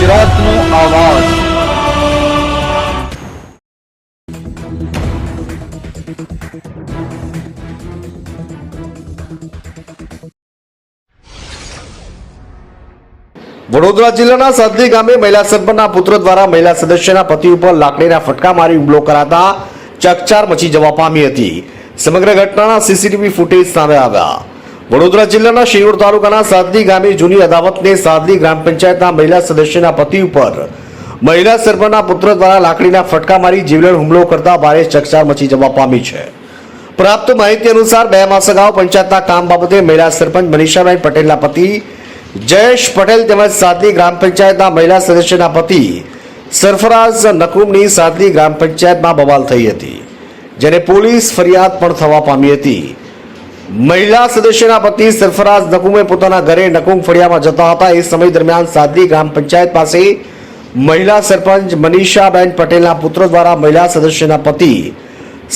ગુજરાતનો આવાજ। વડોદરા જિલ્લાના સાદલી ગામે મહિલા સરપંચના પુત્ર દ્વારા મહિલા સદસ્યના પતિ ઉપર લાકડીના ફટકા મારી હુમલો કરાતા ચકચાર મચી જવા પામી હતી। સમગ્ર ઘટનાના સીસીટીવી ફૂટેજ સામે આવ્યા। વડોદરા જિલ્લાના શિનોર તાલુકાના સાદલી ગામે જૂની અદાવતને સાદલી ગ્રામ પંચાયતના મહિલા સદસ્યના પતિ ઉપર મહિલા સરપંચના પુત્ર દ્વારા લાકડીના ફટકા મારી જીવલેણ હુમલો કરતા ભારે ચકચાર મચી જવા પામી છે। પ્રાપ્ત માહિતી અનુસાર 2 માસ અગાઉ પંચાયતના કામ બાબતે મહિલા સરપંચ મનીષાબેન પટેલના પતિ જયેશ પટેલ તેમજ સાદલી ગ્રામ પંચાયતના મહિલા સદસ્યના પતિ સરફરાઝ નકુમની સાદલી ગ્રામ પંચાયતમાં બવાલ થઈ હતી, જેને પોલીસ ફરિયાદ પણ થવા પામી હતી। મહિલા સદસ્યના પતિ સરફરાઝ નકુમે પોતાના ઘરે નકુમ ફળિયામાં જતા હતા। એ સમય દરમિયાન સાદલી ગ્રામ પંચાયત પાસે મહિલા સરપંચ મનીષાબેન પટેલના પુત્ર દ્વારા મહિલા સદસ્યના પતિ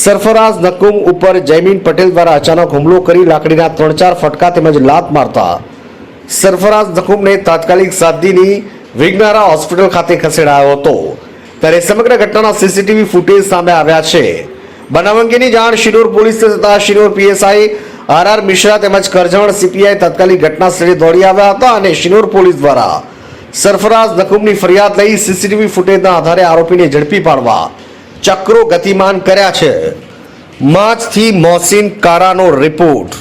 સરફરાઝ નકુમ ઉપર જયમીન પટેલ દ્વારા અચાનક હુમલો કરી લાકડીના 3-4 ફટકા તેમજ લાત મારતા સરફરાઝ નકુમને તાત્કાલિક સાદલીની વિજ્ઞારા હોસ્પિટલ ખાતે ખસેડાયો હતો। ત્યારે સમગ્ર ઘટનાના સીસીટીવી ફૂટેજ સામે આવ્યા છે। બનાવ અંગેની જાણ શિનોર પોલીસને થતા શિનોર પીએસઆઈ આર મિશ્રા તેમજ કરજણ સીપીઆઈ તાત્કાલિક ઘટના સ્થળે દોડી આવ્યા હતા અને શિનોર પોલીસ દ્વારા સરફરાઝ નકુમની ફરિયાદ લઈ સીસીટીવી ફૂટેજના આધારે આરોપીને ઝડપી પાડવા ચક્રો ગતિમાન કર્યા છે। માછથી મોહસિન કારાનો રિપોર્ટ।